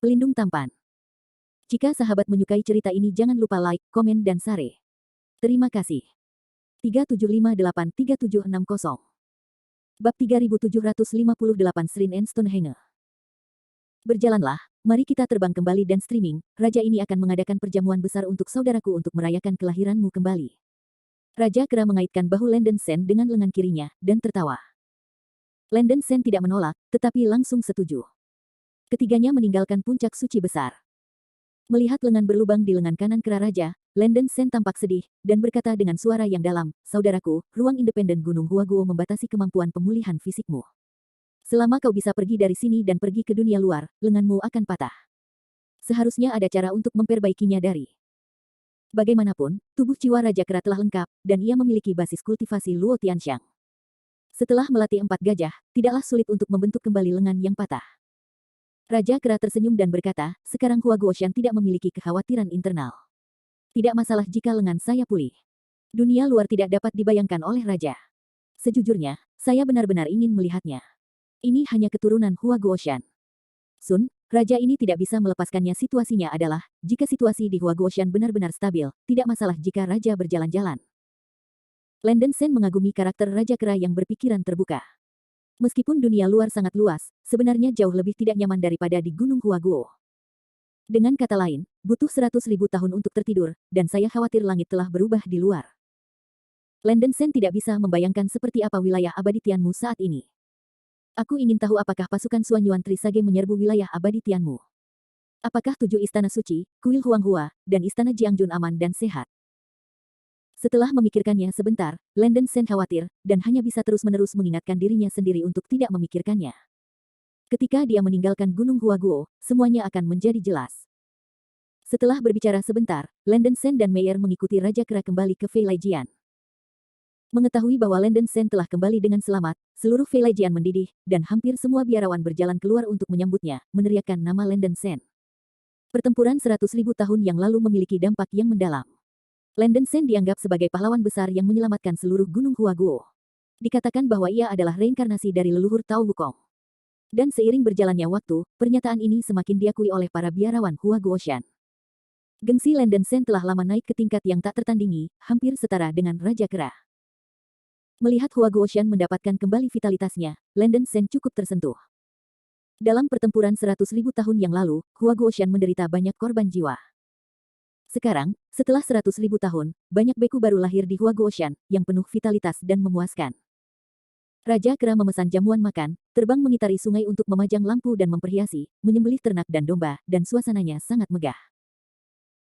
Pelindung tampan. Jika sahabat menyukai cerita ini jangan lupa like, komen dan share. Terima kasih. 37583760 Bab 3758 Shrine and Stonehenge. Berjalanlah, mari kita terbang kembali dan streaming, raja ini akan mengadakan perjamuan besar untuk saudaraku untuk merayakan kelahiranmu kembali. Raja Kera mengaitkan bahu Landen Sen dengan lengan kirinya, dan tertawa. Landen Sen tidak menolak, tetapi langsung setuju. Ketiganya meninggalkan puncak suci besar. Melihat lengan berlubang di lengan kanan Kera Raja, Landen Sen tampak sedih, dan berkata dengan suara yang dalam, "Saudaraku, ruang independen Gunung Huaguo membatasi kemampuan pemulihan fisikmu. Selama kau bisa pergi dari sini dan pergi ke dunia luar, lenganmu akan patah. Seharusnya ada cara untuk memperbaikinya dari." Bagaimanapun, tubuh jiwa Raja Kera telah lengkap, dan ia memiliki basis kultivasi Luo Tianxiang. Setelah melatih 4 gajah, tidaklah sulit untuk membentuk kembali lengan yang patah. Raja Kera tersenyum dan berkata, "Sekarang Huaguoshan tidak memiliki kekhawatiran internal. Tidak masalah jika lengan saya pulih. Dunia luar tidak dapat dibayangkan oleh Raja. Sejujurnya, saya benar-benar ingin melihatnya. Ini hanya keturunan Huaguoshan." Sun, Raja ini tidak bisa melepaskannya. Situasinya adalah, jika situasi di Huaguoshan benar-benar stabil, tidak masalah jika Raja berjalan-jalan. Landen Sen mengagumi karakter Raja Kera yang berpikiran terbuka. Meskipun dunia luar sangat luas, sebenarnya jauh lebih tidak nyaman daripada di Gunung Huaguo. Dengan kata lain, butuh 100.000 tahun untuk tertidur, dan saya khawatir langit telah berubah di luar. Landen Sen tidak bisa membayangkan seperti apa wilayah abadi Tianmu saat ini. Aku ingin tahu apakah pasukan Suanyuan Trisage menyerbu wilayah abadi Tianmu. Apakah 7 istana suci, kuil Huanghua, dan istana Jiangjun aman dan sehat? Setelah memikirkannya sebentar, Landen Sen khawatir, dan hanya bisa terus-menerus mengingatkan dirinya sendiri untuk tidak memikirkannya. Ketika dia meninggalkan Gunung Huaguo, semuanya akan menjadi jelas. Setelah berbicara sebentar, Landen Sen dan Meyer mengikuti Raja Kera kembali ke Feilaijian. Mengetahui bahwa Landen Sen telah kembali dengan selamat, seluruh Feilaijian mendidih, dan hampir semua biarawan berjalan keluar untuk menyambutnya, meneriakkan nama Landen Sen. Pertempuran 100.000 tahun yang lalu memiliki dampak yang mendalam. Landen Sen dianggap sebagai pahlawan besar yang menyelamatkan seluruh Gunung Huaguo. Dikatakan bahwa ia adalah reinkarnasi dari leluhur Tao Wukong. Dan seiring berjalannya waktu, pernyataan ini semakin diakui oleh para biarawan Huaguoshan. Gengsi Landen Sen telah lama naik ke tingkat yang tak tertandingi, hampir setara dengan Raja Kera. Melihat Huaguoshan mendapatkan kembali vitalitasnya, Landen Sen cukup tersentuh. Dalam pertempuran 100.000 tahun yang lalu, Huaguoshan menderita banyak korban jiwa. Sekarang, setelah 100.000 tahun, banyak beku baru lahir di Huaguoshan, yang penuh vitalitas dan memuaskan. Raja Kera memesan jamuan makan, terbang mengitari sungai untuk memajang lampu dan memperhiasi, menyembelih ternak dan domba, dan suasananya sangat megah.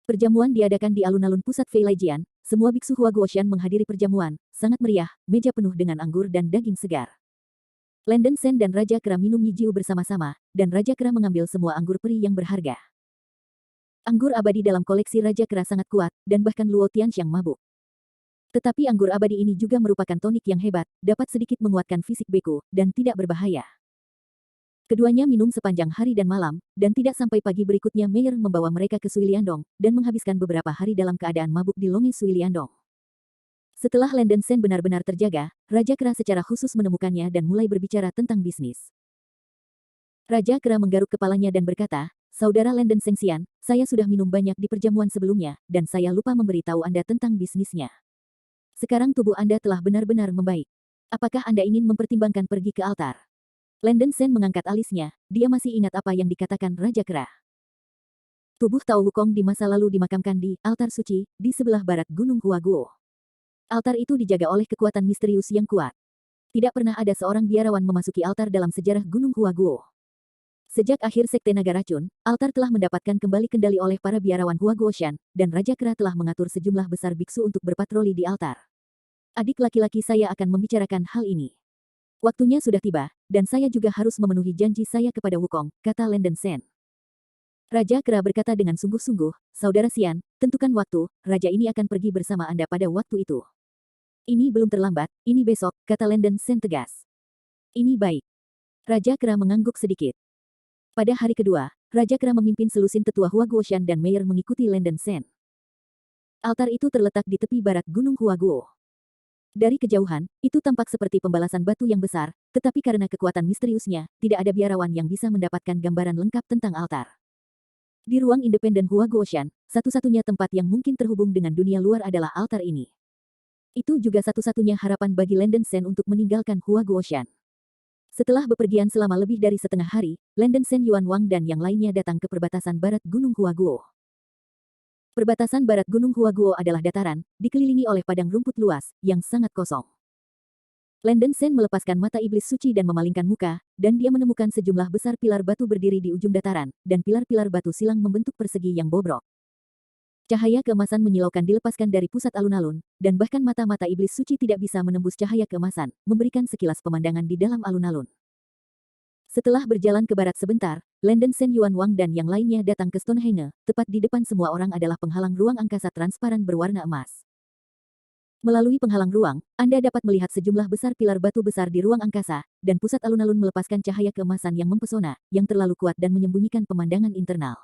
Perjamuan diadakan di alun-alun pusat Feilaijian, semua biksu Huaguoshan menghadiri perjamuan, sangat meriah, meja penuh dengan anggur dan daging segar. Landen Sen dan Raja Kera minum Yijiu bersama-sama, dan Raja Kera mengambil semua anggur peri yang berharga. Anggur abadi dalam koleksi Raja Kera sangat kuat, dan bahkan Luo Tianxiang mabuk. Tetapi anggur abadi ini juga merupakan tonik yang hebat, dapat sedikit menguatkan fisik beku, dan tidak berbahaya. Keduanya minum sepanjang hari dan malam, dan tidak sampai pagi berikutnya Meyer membawa mereka ke Sui Liandong, dan menghabiskan beberapa hari dalam keadaan mabuk di Longe Sui Liandong. Setelah Landen Sen benar-benar terjaga, Raja Kera secara khusus menemukannya dan mulai berbicara tentang bisnis. Raja Kera menggaruk kepalanya dan berkata, "Saudara Landen Sengxian, saya sudah minum banyak di perjamuan sebelumnya, dan saya lupa memberitahu Anda tentang bisnisnya. Sekarang tubuh Anda telah benar-benar membaik. Apakah Anda ingin mempertimbangkan pergi ke altar?" Landen Sen mengangkat alisnya, dia masih ingat apa yang dikatakan Raja Kera. Tubuh Tao Wukong di masa lalu dimakamkan di altar suci, di sebelah barat Gunung Huaguo. Altar itu dijaga oleh kekuatan misterius yang kuat. Tidak pernah ada seorang biarawan memasuki altar dalam sejarah Gunung Huaguo. Sejak akhir Sekte Naga Racun, altar telah mendapatkan kembali kendali oleh para biarawan Huaguoshan, dan Raja Kera telah mengatur sejumlah besar biksu untuk berpatroli di altar. Adik laki-laki saya akan membicarakan hal ini. Waktunya sudah tiba, dan saya juga harus memenuhi janji saya kepada Wukong, kata Landen Sen. Raja Kera berkata dengan sungguh-sungguh, "Saudara Xian, tentukan waktu, Raja ini akan pergi bersama Anda pada waktu itu." "Ini belum terlambat, ini besok," kata Landen Sen tegas. "Ini baik." Raja Kera mengangguk sedikit. Pada hari kedua, Raja Kera memimpin selusin tetua Huaguoshan dan Meyer mengikuti Landen Sen. Altar itu terletak di tepi barat Gunung Huaguo. Dari kejauhan, itu tampak seperti pembalasan batu yang besar, tetapi karena kekuatan misteriusnya, tidak ada biarawan yang bisa mendapatkan gambaran lengkap tentang altar. Di ruang independen Hua Guoshan, satu-satunya tempat yang mungkin terhubung dengan dunia luar adalah altar ini. Itu juga satu-satunya harapan bagi Landen Sen untuk meninggalkan Hua Guoshan. Setelah bepergian selama lebih dari setengah hari, Landen Sen, Yuan Wang dan yang lainnya datang ke perbatasan barat Gunung Huaguo. Perbatasan barat Gunung Huaguo adalah dataran, dikelilingi oleh padang rumput luas, yang sangat kosong. Landen Sen melepaskan mata iblis suci dan memalingkan muka, dan dia menemukan sejumlah besar pilar batu berdiri di ujung dataran, dan pilar-pilar batu silang membentuk persegi yang bobrok. Cahaya keemasan menyilaukan dilepaskan dari pusat alun-alun, dan bahkan mata-mata iblis suci tidak bisa menembus cahaya keemasan, memberikan sekilas pemandangan di dalam alun-alun. Setelah berjalan ke barat sebentar, Landen Sen, Yuan Wang dan yang lainnya datang ke Stonehenge, tepat di depan semua orang adalah penghalang ruang angkasa transparan berwarna emas. Melalui penghalang ruang, Anda dapat melihat sejumlah besar pilar batu besar di ruang angkasa, dan pusat alun-alun melepaskan cahaya keemasan yang mempesona, yang terlalu kuat dan menyembunyikan pemandangan internal.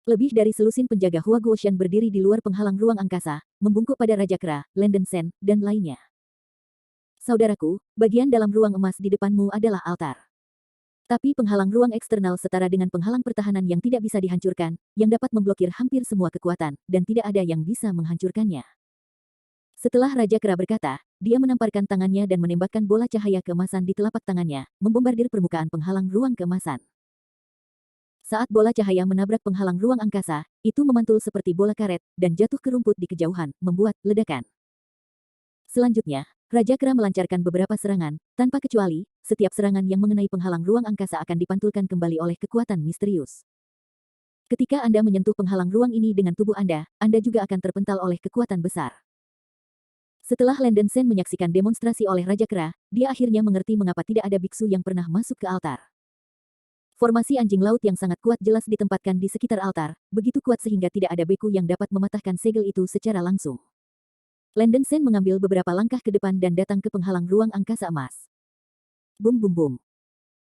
Lebih dari selusin penjaga Hua Guoshan berdiri di luar penghalang ruang angkasa, membungkuk pada Raja Kera, Landen Sen, dan lainnya. Saudaraku, bagian dalam ruang emas di depanmu adalah altar. Tapi penghalang ruang eksternal setara dengan penghalang pertahanan yang tidak bisa dihancurkan, yang dapat memblokir hampir semua kekuatan, dan tidak ada yang bisa menghancurkannya. Setelah Raja Kera berkata, dia menamparkan tangannya dan menembakkan bola cahaya keemasan di telapak tangannya, membombardir permukaan penghalang ruang keemasan. Saat bola cahaya menabrak penghalang ruang angkasa, itu memantul seperti bola karet, dan jatuh ke rumput di kejauhan, membuat ledakan. Selanjutnya, Raja Kera melancarkan beberapa serangan, tanpa kecuali, setiap serangan yang mengenai penghalang ruang angkasa akan dipantulkan kembali oleh kekuatan misterius. Ketika Anda menyentuh penghalang ruang ini dengan tubuh Anda juga akan terpental oleh kekuatan besar. Setelah Landen Sen menyaksikan demonstrasi oleh Raja Kera, dia akhirnya mengerti mengapa tidak ada biksu yang pernah masuk ke altar. Formasi anjing laut yang sangat kuat jelas ditempatkan di sekitar altar, begitu kuat sehingga tidak ada beku yang dapat mematahkan segel itu secara langsung. Landen Sen mengambil beberapa langkah ke depan dan datang ke penghalang ruang angkasa emas. Bum bum bum.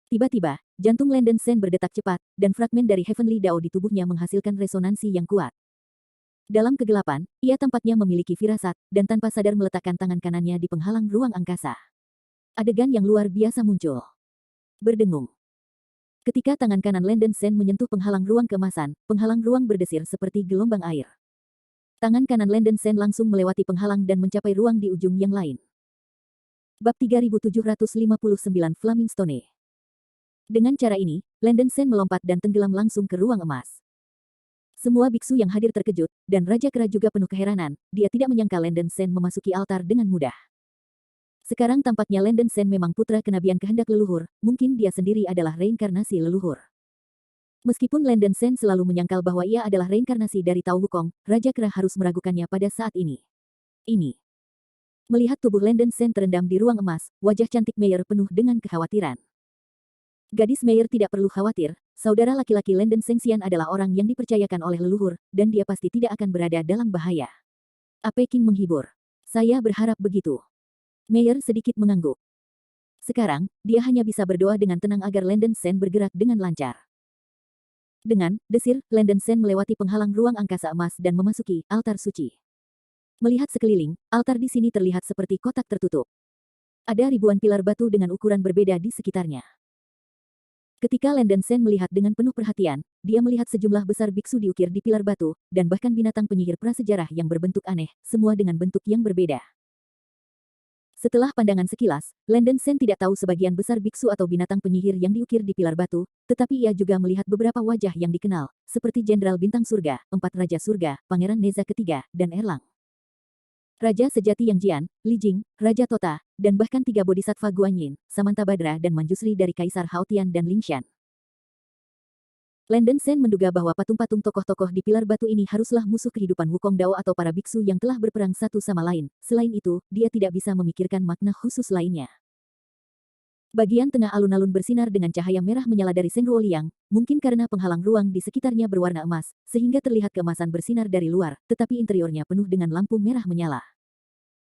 Tiba-tiba, jantung Landen Sen berdetak cepat, dan fragmen dari Heavenly Dao di tubuhnya menghasilkan resonansi yang kuat. Dalam kegelapan, ia tampaknya memiliki firasat, dan tanpa sadar meletakkan tangan kanannya di penghalang ruang angkasa. Adegan yang luar biasa muncul. Berdengung. Ketika tangan kanan Landen Sen menyentuh penghalang ruang keemasan, penghalang ruang berdesir seperti gelombang air. Tangan kanan Landen Sen langsung melewati penghalang dan mencapai ruang di ujung yang lain. Bab 3759 Flaming Stone. Dengan cara ini, Landen Sen melompat dan tenggelam langsung ke ruang emas. Semua biksu yang hadir terkejut, dan Raja Kera juga penuh keheranan, dia tidak menyangka Landen Sen memasuki altar dengan mudah. Sekarang tampaknya Landen Sen memang putra kenabian kehendak leluhur, mungkin dia sendiri adalah reinkarnasi leluhur. Meskipun Landen Sen selalu menyangkal bahwa ia adalah reinkarnasi dari Tao Wukong, Raja Kera harus meragukannya pada saat ini. Melihat tubuh Landen Sen terendam di ruang emas, wajah cantik Meyer penuh dengan kekhawatiran. Gadis Meyer tidak perlu khawatir, saudara laki-laki Landen Sengxian adalah orang yang dipercayakan oleh leluhur, dan dia pasti tidak akan berada dalam bahaya. Ape King menghibur. Saya berharap begitu. Meyer sedikit mengangguk. Sekarang, dia hanya bisa berdoa dengan tenang agar Landen Sen bergerak dengan lancar. Dengan desir, Landen Sen melewati penghalang ruang angkasa emas dan memasuki altar suci. Melihat sekeliling, altar di sini terlihat seperti kotak tertutup. Ada ribuan pilar batu dengan ukuran berbeda di sekitarnya. Ketika Landen Sen melihat dengan penuh perhatian, dia melihat sejumlah besar biksu diukir di pilar batu, dan bahkan binatang penyihir prasejarah yang berbentuk aneh, semua dengan bentuk yang berbeda. Setelah pandangan sekilas, Landen Sen tidak tahu sebagian besar biksu atau binatang penyihir yang diukir di pilar batu, tetapi ia juga melihat beberapa wajah yang dikenal, seperti Jenderal Bintang Surga, 4 Raja Surga, Pangeran Neza ketiga, dan Erlang. Raja sejati Yang Jian, Li Jing, Raja Tota, dan bahkan 3 bodhisattva Guanyin, Samantabhadra dan Manjusri dari Kaisar Haotian dan Lingshan. Landen Sen menduga bahwa patung-patung tokoh-tokoh di pilar batu ini haruslah musuh kehidupan Wukong Dao atau para biksu yang telah berperang satu sama lain. Selain itu, dia tidak bisa memikirkan makna khusus lainnya. Bagian tengah alun-alun bersinar dengan cahaya merah menyala dari Seng Ruoliang, mungkin karena penghalang ruang di sekitarnya berwarna emas, sehingga terlihat keemasan bersinar dari luar, tetapi interiornya penuh dengan lampu merah menyala.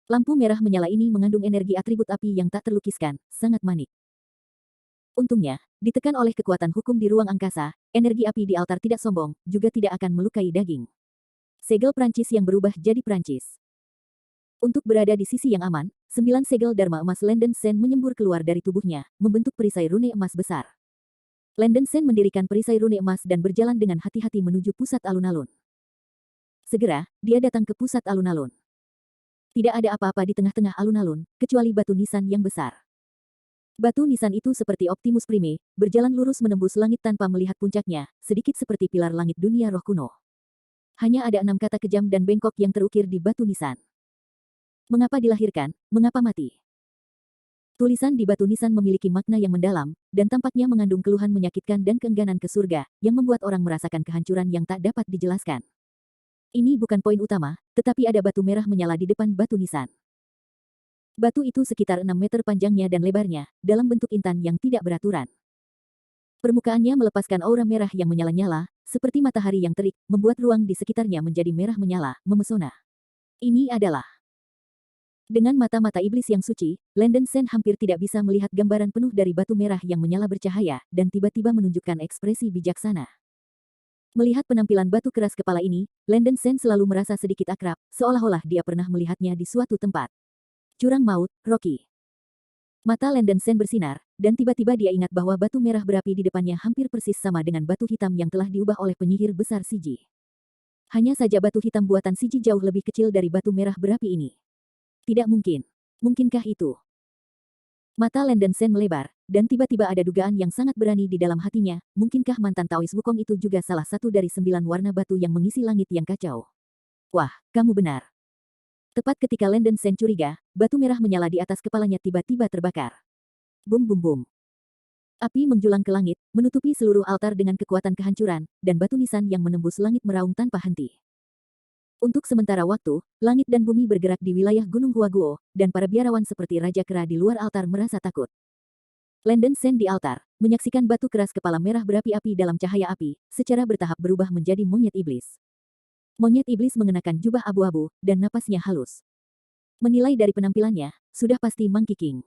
Lampu merah menyala ini mengandung energi atribut api yang tak terlukiskan, sangat manik. Untungnya, ditekan oleh kekuatan hukum di ruang angkasa, energi api di altar tidak sombong, juga tidak akan melukai daging. Segel Prancis yang berubah jadi Prancis. Untuk berada di sisi yang aman, 9 segel Dharma emas Landen Sen menyembur keluar dari tubuhnya, membentuk perisai rune emas besar. Landen Sen mendirikan perisai rune emas dan berjalan dengan hati-hati menuju pusat alun-alun. Segera, dia datang ke pusat alun-alun. Tidak ada apa-apa di tengah-tengah alun-alun, kecuali batu nisan yang besar. Batu nisan itu seperti Optimus Prime, berjalan lurus menembus langit tanpa melihat puncaknya, sedikit seperti pilar langit dunia roh kuno. Hanya ada 6 kata kejam dan bengkok yang terukir di batu nisan. Mengapa dilahirkan, mengapa mati? Tulisan di batu nisan memiliki makna yang mendalam, dan tampaknya mengandung keluhan menyakitkan dan keengganan ke surga, yang membuat orang merasakan kehancuran yang tak dapat dijelaskan. Ini bukan poin utama, tetapi ada batu merah menyala di depan batu nisan. Batu itu sekitar 6 meter panjangnya dan lebarnya, dalam bentuk intan yang tidak beraturan. Permukaannya melepaskan aura merah yang menyala-nyala, seperti matahari yang terik, membuat ruang di sekitarnya menjadi merah menyala, memesona. Ini adalah dengan mata-mata iblis yang suci, Landen Sen hampir tidak bisa melihat gambaran penuh dari batu merah yang menyala bercahaya, dan tiba-tiba menunjukkan ekspresi bijaksana. Melihat penampilan batu keras kepala ini, Landen Sen selalu merasa sedikit akrab, seolah-olah dia pernah melihatnya di suatu tempat. Jurang Maut, Rocky. Mata Landen Sen bersinar, dan tiba-tiba dia ingat bahwa batu merah berapi di depannya hampir persis sama dengan batu hitam yang telah diubah oleh penyihir besar Siji. Hanya saja batu hitam buatan Siji jauh lebih kecil dari batu merah berapi ini. Tidak mungkin. Mungkinkah itu? Mata Landen Sen melebar, dan tiba-tiba ada dugaan yang sangat berani di dalam hatinya, mungkinkah mantan Taois Wukong itu juga salah satu dari 9 warna batu yang mengisi langit yang kacau? Wah, kamu benar. Tepat ketika Landen Sen curiga, batu merah menyala di atas kepalanya tiba-tiba terbakar. Bum bum bum. Api menjulang ke langit, menutupi seluruh altar dengan kekuatan kehancuran, dan batu nisan yang menembus langit meraung tanpa henti. Untuk sementara waktu, langit dan bumi bergerak di wilayah Gunung Huaguo, dan para biarawan seperti Raja Kera di luar altar merasa takut. Landen Sen di altar, menyaksikan batu keras kepala merah berapi-api dalam cahaya api, secara bertahap berubah menjadi monyet iblis. Monyet iblis mengenakan jubah abu-abu, dan napasnya halus. Menilai dari penampilannya, sudah pasti Monkey King.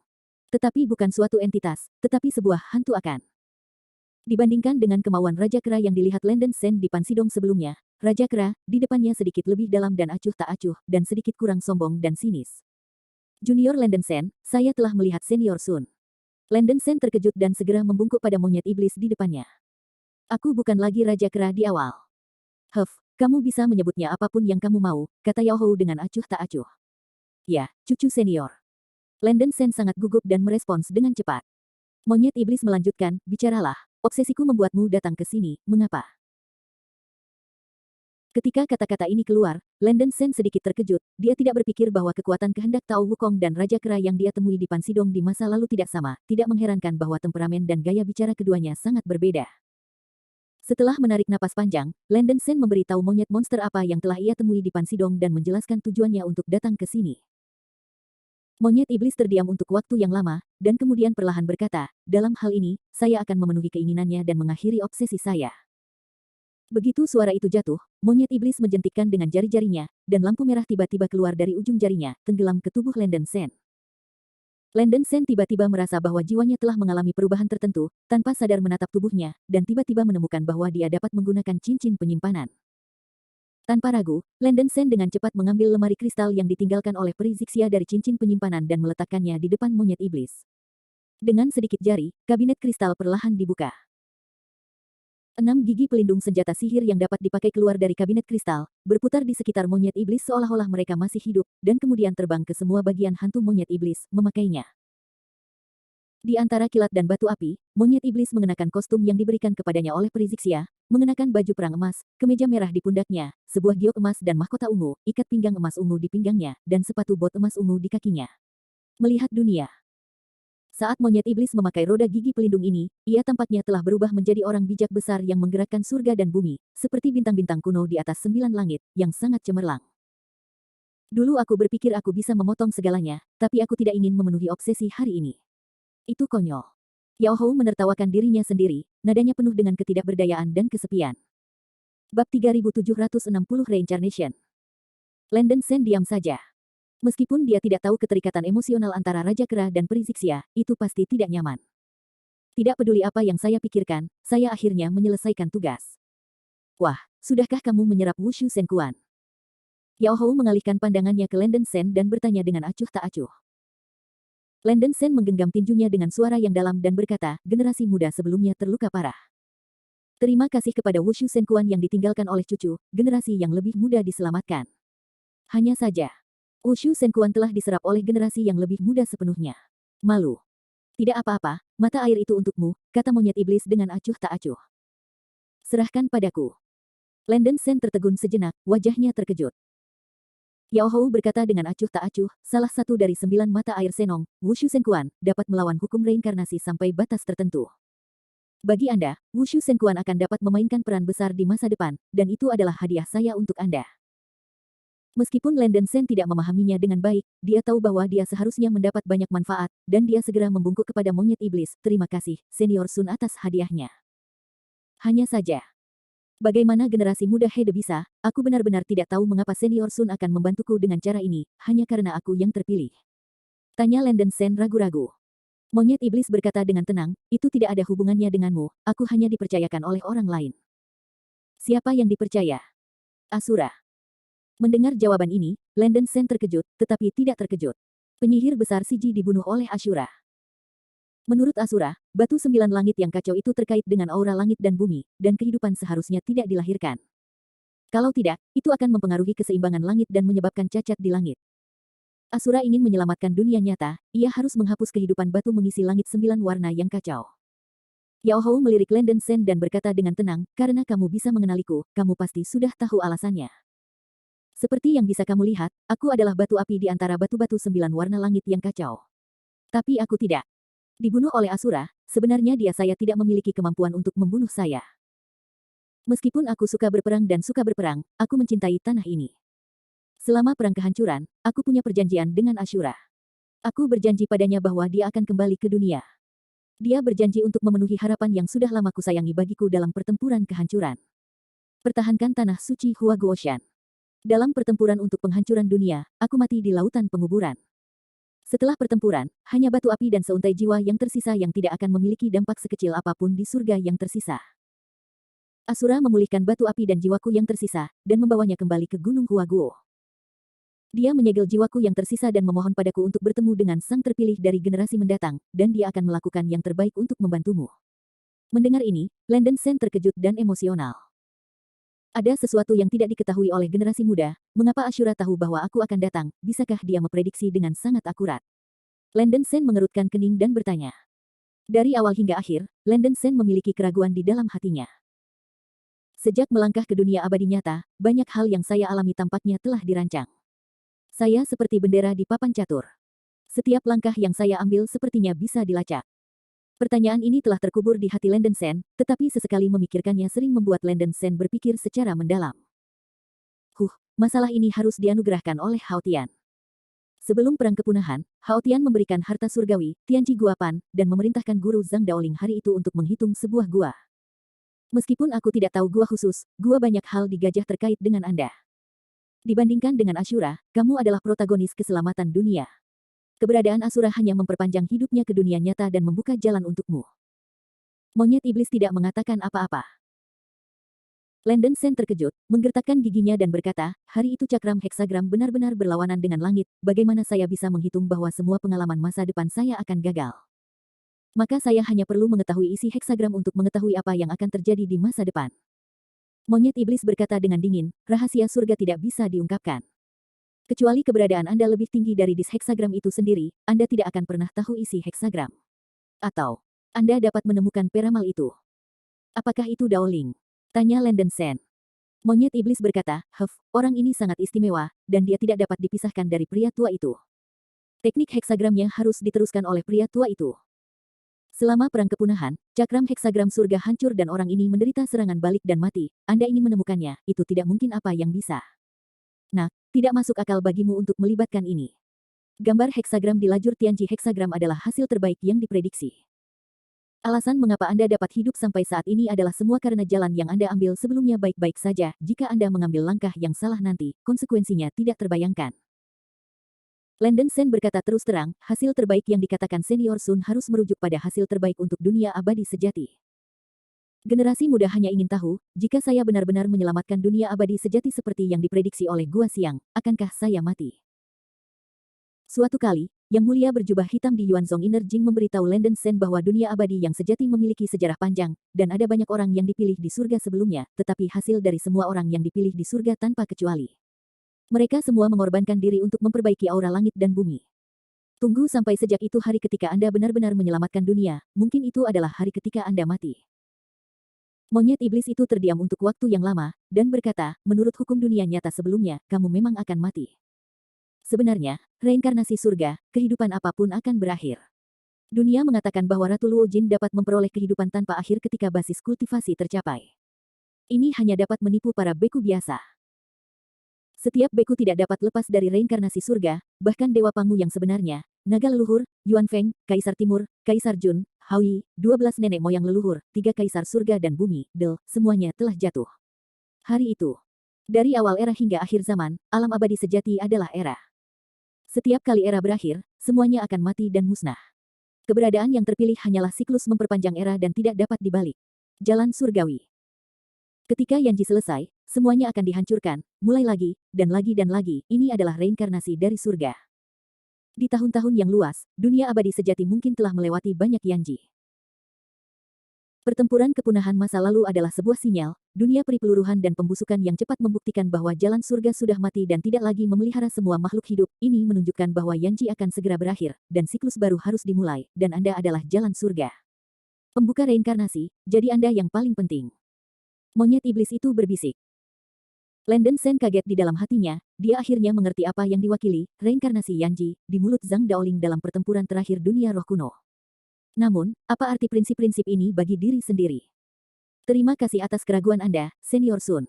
Tetapi bukan suatu entitas, tetapi sebuah hantu akan. Dibandingkan dengan kemauan Raja Kera yang dilihat Landen Sen di Pansidong sebelumnya, Raja Kera, di depannya sedikit lebih dalam dan acuh tak acuh, dan sedikit kurang sombong dan sinis. Junior Landen Sen, saya telah melihat Senior Sun. Landen Sen terkejut dan segera membungkuk pada monyet iblis di depannya. Aku bukan lagi Raja Kera di awal. Huff, kamu bisa menyebutnya apapun yang kamu mau, kata Yao Hou dengan acuh tak acuh. Ya, cucu senior. Landen Sen sangat gugup dan merespons dengan cepat. Monyet iblis melanjutkan, bicaralah. Obsesiku membuatmu datang ke sini, mengapa? Ketika kata-kata ini keluar, Landen Sen sedikit terkejut, dia tidak berpikir bahwa kekuatan kehendak Tao Wukong dan Raja Kera yang dia temui di Pansidong di masa lalu tidak sama, tidak mengherankan bahwa temperamen dan gaya bicara keduanya sangat berbeda. Setelah menarik napas panjang, Landen Sen memberitahu monyet monster apa yang telah ia temui di Pansidong dan menjelaskan tujuannya untuk datang ke sini. Monyet iblis terdiam untuk waktu yang lama, dan kemudian perlahan berkata, dalam hal ini, saya akan memenuhi keinginannya dan mengakhiri obsesi saya. Begitu suara itu jatuh, monyet iblis menjentikkan dengan jari-jarinya, dan lampu merah tiba-tiba keluar dari ujung jarinya, tenggelam ke tubuh Landen Sen. Landen Sen tiba-tiba merasa bahwa jiwanya telah mengalami perubahan tertentu, tanpa sadar menatap tubuhnya, dan tiba-tiba menemukan bahwa dia dapat menggunakan cincin penyimpanan. Tanpa ragu, Landen Sen dengan cepat mengambil lemari kristal yang ditinggalkan oleh peri Zixia dari cincin penyimpanan dan meletakkannya di depan monyet iblis. Dengan sedikit jari, kabinet kristal perlahan dibuka. 6 gigi pelindung senjata sihir yang dapat dipakai keluar dari kabinet kristal, berputar di sekitar monyet iblis seolah-olah mereka masih hidup, dan kemudian terbang ke semua bagian hantu monyet iblis, memakainya. Di antara kilat dan batu api, monyet iblis mengenakan kostum yang diberikan kepadanya oleh peri Zixia, mengenakan baju perang emas, kemeja merah di pundaknya, sebuah giok emas dan mahkota ungu, ikat pinggang emas ungu di pinggangnya, dan sepatu bot emas ungu di kakinya. Melihat dunia. Saat monyet iblis memakai roda gigi pelindung ini, ia tampaknya telah berubah menjadi orang bijak besar yang menggerakkan surga dan bumi, seperti bintang-bintang kuno di atas 9 langit, yang sangat cemerlang. Dulu aku berpikir aku bisa memotong segalanya, tapi aku tidak ingin memenuhi obsesi hari ini. Itu konyol. Yao Hou menertawakan dirinya sendiri, nadanya penuh dengan ketidakberdayaan dan kesepian. Bab 3760 Reincarnation. Landen Sen diam saja. Meskipun dia tidak tahu keterikatan emosional antara Raja Kera dan peri Zixia, itu pasti tidak nyaman. Tidak peduli apa yang saya pikirkan, saya akhirnya menyelesaikan tugas. Wah, sudahkah kamu menyerap Wushu Senkuan? Yao Hou mengalihkan pandangannya ke Landen Sen dan bertanya dengan acuh tak acuh. Landen Sen menggenggam tinjunya dengan suara yang dalam dan berkata, generasi muda sebelumnya terluka parah. Terima kasih kepada Wushu Senkuan yang ditinggalkan oleh cucu, generasi yang lebih muda diselamatkan. Hanya saja, Wushu Senkuan telah diserap oleh generasi yang lebih muda sepenuhnya. Malu. Tidak apa-apa, mata air itu untukmu, kata monyet iblis dengan acuh tak acuh. Serahkan padaku. Landen Sen tertegun sejenak, wajahnya terkejut. Yao Hou berkata dengan acuh tak acuh, salah satu dari 9 mata air Senong, Wushu Senkuan, dapat melawan hukum reinkarnasi sampai batas tertentu. Bagi Anda, Wushu Senkuan akan dapat memainkan peran besar di masa depan, dan itu adalah hadiah saya untuk Anda. Meskipun Landen Sen tidak memahaminya dengan baik, dia tahu bahwa dia seharusnya mendapat banyak manfaat, dan dia segera membungkuk kepada monyet iblis, terima kasih, Senior Sun atas hadiahnya. Hanya saja. Bagaimana generasi muda Hede bisa, aku benar-benar tidak tahu mengapa Senior Sun akan membantuku dengan cara ini, hanya karena aku yang terpilih. Tanya Landen Sen ragu-ragu. Monyet iblis berkata dengan tenang, itu tidak ada hubungannya denganmu, aku hanya dipercayakan oleh orang lain. Siapa yang dipercaya? Asura. Mendengar jawaban ini, Landen Sen terkejut, tetapi tidak terkejut. Penyihir besar Siji dibunuh oleh Ashura. Menurut Asura, batu 9 langit yang kacau itu terkait dengan aura langit dan bumi, dan kehidupan seharusnya tidak dilahirkan. Kalau tidak, itu akan mempengaruhi keseimbangan langit dan menyebabkan cacat di langit. Asura ingin menyelamatkan dunia nyata, ia harus menghapus kehidupan batu mengisi langit 9 warna yang kacau. Yao Hou melirik Landen Sen dan berkata dengan tenang, karena kamu bisa mengenaliku, kamu pasti sudah tahu alasannya. Seperti yang bisa kamu lihat, aku adalah batu api di antara batu-batu 9 warna langit yang kacau. Tapi aku tidak. Dibunuh oleh Asura, sebenarnya saya tidak memiliki kemampuan untuk membunuh saya. Meskipun aku suka berperang dan suka berperang, aku mencintai tanah ini. Selama perang kehancuran, aku punya perjanjian dengan Ashura. Aku berjanji padanya bahwa dia akan kembali ke dunia. Dia berjanji untuk memenuhi harapan yang sudah lama kusayangi bagiku dalam pertempuran kehancuran. Pertahankan tanah suci Huaguoshan. Dalam pertempuran untuk penghancuran dunia, aku mati di lautan penguburan. Setelah pertempuran, hanya batu api dan seuntai jiwa yang tersisa yang tidak akan memiliki dampak sekecil apapun di surga yang tersisa. Asura memulihkan batu api dan jiwaku yang tersisa, dan membawanya kembali ke Gunung Huaguo. Dia menyegel jiwaku yang tersisa dan memohon padaku untuk bertemu dengan sang terpilih dari generasi mendatang, dan dia akan melakukan yang terbaik untuk membantumu. Mendengar ini, Landen Sen terkejut dan emosional. Ada sesuatu yang tidak diketahui oleh generasi muda, mengapa Ashura tahu bahwa aku akan datang, bisakah dia memprediksi dengan sangat akurat? Landen Sen mengerutkan kening dan bertanya. Dari awal hingga akhir, Landen Sen memiliki keraguan di dalam hatinya. Sejak melangkah ke dunia abadi nyata, banyak hal yang saya alami tampaknya telah dirancang. Saya seperti bendera di papan catur. Setiap langkah yang saya ambil sepertinya bisa dilacak. Pertanyaan ini telah terkubur di hati Landen Sen, tetapi sesekali memikirkannya sering membuat Landen Sen berpikir secara mendalam. Masalah ini harus dianugerahkan oleh Hao Tian. Sebelum perang kepunahan, Hao Tian memberikan harta surgawi, Tianji Guapan, dan memerintahkan guru Zhang Daoling hari itu untuk menghitung sebuah gua. Meskipun aku tidak tahu gua khusus, gua banyak hal di gajah terkait dengan Anda. Dibandingkan dengan Ashura, kamu adalah protagonis keselamatan dunia. Keberadaan Asura hanya memperpanjang hidupnya ke dunia nyata dan membuka jalan untukmu. Monyet iblis tidak mengatakan apa-apa. Landen Sen terkejut, menggertakkan giginya dan berkata, hari itu cakram heksagram benar-benar berlawanan dengan langit, bagaimana saya bisa menghitung bahwa semua pengalaman masa depan saya akan gagal? Maka saya hanya perlu mengetahui isi heksagram untuk mengetahui apa yang akan terjadi di masa depan. Monyet iblis berkata dengan dingin, rahasia surga tidak bisa diungkapkan. Kecuali keberadaan Anda lebih tinggi dari dis heksagram itu sendiri, Anda tidak akan pernah tahu isi heksagram. Atau, Anda dapat menemukan peramal itu. Apakah itu Daoling? Tanya Landen Sen. Monyet iblis berkata, orang ini sangat istimewa, dan dia tidak dapat dipisahkan dari pria tua itu. Teknik heksagramnya harus diteruskan oleh pria tua itu. Selama perang kepunahan, cakram heksagram surga hancur dan orang ini menderita serangan balik dan mati. Anda ingin menemukannya, itu tidak mungkin apa yang bisa. Tidak masuk akal bagimu untuk melibatkan ini. Gambar heksagram di lajur Tianji heksagram adalah hasil terbaik yang diprediksi. Alasan mengapa Anda dapat hidup sampai saat ini adalah semua karena jalan yang Anda ambil sebelumnya baik-baik saja. Jika Anda mengambil langkah yang salah nanti, konsekuensinya tidak terbayangkan. Landen Sen berkata terus terang, hasil terbaik yang dikatakan Senior Sun harus merujuk pada hasil terbaik untuk dunia abadi sejati. Generasi muda hanya ingin tahu, jika saya benar-benar menyelamatkan dunia abadi sejati seperti yang diprediksi oleh Gua Siang, akankah saya mati? Suatu kali, Yang Mulia berjubah hitam di Yuanzong Inner Jing memberitahu Landen Sen bahwa dunia abadi yang sejati memiliki sejarah panjang, dan ada banyak orang yang dipilih di surga sebelumnya, tetapi hasil dari semua orang yang dipilih di surga tanpa kecuali. Mereka semua mengorbankan diri untuk memperbaiki aura langit dan bumi. Tunggu sampai sejak itu hari ketika Anda benar-benar menyelamatkan dunia, mungkin itu adalah hari ketika Anda mati. Monyet iblis itu terdiam untuk waktu yang lama, dan berkata, menurut hukum dunia nyata sebelumnya, kamu memang akan mati. Sebenarnya, reinkarnasi surga, kehidupan apapun akan berakhir. Dunia mengatakan bahwa Ratu Luo Jin dapat memperoleh kehidupan tanpa akhir ketika basis kultivasi tercapai. Ini hanya dapat menipu para beku biasa. Setiap beku tidak dapat lepas dari reinkarnasi surga, bahkan Dewa Pangu yang sebenarnya, naga leluhur, Yuan Feng, Kaisar Timur, Kaisar Jun, Haoyi, 12 nenek moyang leluhur, 3 kaisar surga dan bumi, semuanya telah jatuh. Hari itu, dari awal era hingga akhir zaman, alam abadi sejati adalah era. Setiap kali era berakhir, semuanya akan mati dan musnah. Keberadaan yang terpilih hanyalah siklus memperpanjang era dan tidak dapat dibalik. Jalan surgawi. Ketika Yanji selesai, semuanya akan dihancurkan, mulai lagi, dan lagi dan lagi, ini adalah reinkarnasi dari surga. Di tahun-tahun yang luas, dunia abadi sejati mungkin telah melewati banyak Yanji. Pertempuran kepunahan masa lalu adalah sebuah sinyal, dunia peri peluruhan dan pembusukan yang cepat membuktikan bahwa jalan surga sudah mati dan tidak lagi memelihara semua makhluk hidup. Ini menunjukkan bahwa Yanji akan segera berakhir, dan siklus baru harus dimulai, dan Anda adalah jalan surga. Pembuka reinkarnasi, jadi Anda yang paling penting. Monyet iblis itu berbisik. Landen Sen kaget di dalam hatinya, dia akhirnya mengerti apa yang diwakili, reinkarnasi Yanji, di mulut Zhang Daoling dalam pertempuran terakhir dunia roh kuno. Namun, apa arti prinsip-prinsip ini bagi diri sendiri? Terima kasih atas keraguan Anda, Senior Sun.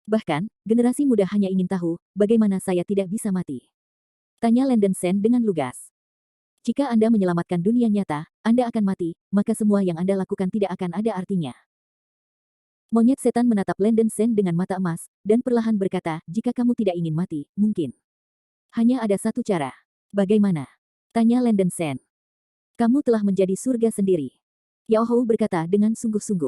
Bahkan, generasi muda hanya ingin tahu, bagaimana saya tidak bisa mati. Tanya Landen Sen dengan lugas. Jika Anda menyelamatkan dunia nyata, Anda akan mati, maka semua yang Anda lakukan tidak akan ada artinya. Monyet setan menatap Landen Sen dengan mata emas, dan perlahan berkata, jika kamu tidak ingin mati, mungkin. Hanya ada satu cara. Bagaimana? Tanya Landen Sen. Kamu telah menjadi surga sendiri. Yao Hou berkata dengan sungguh-sungguh.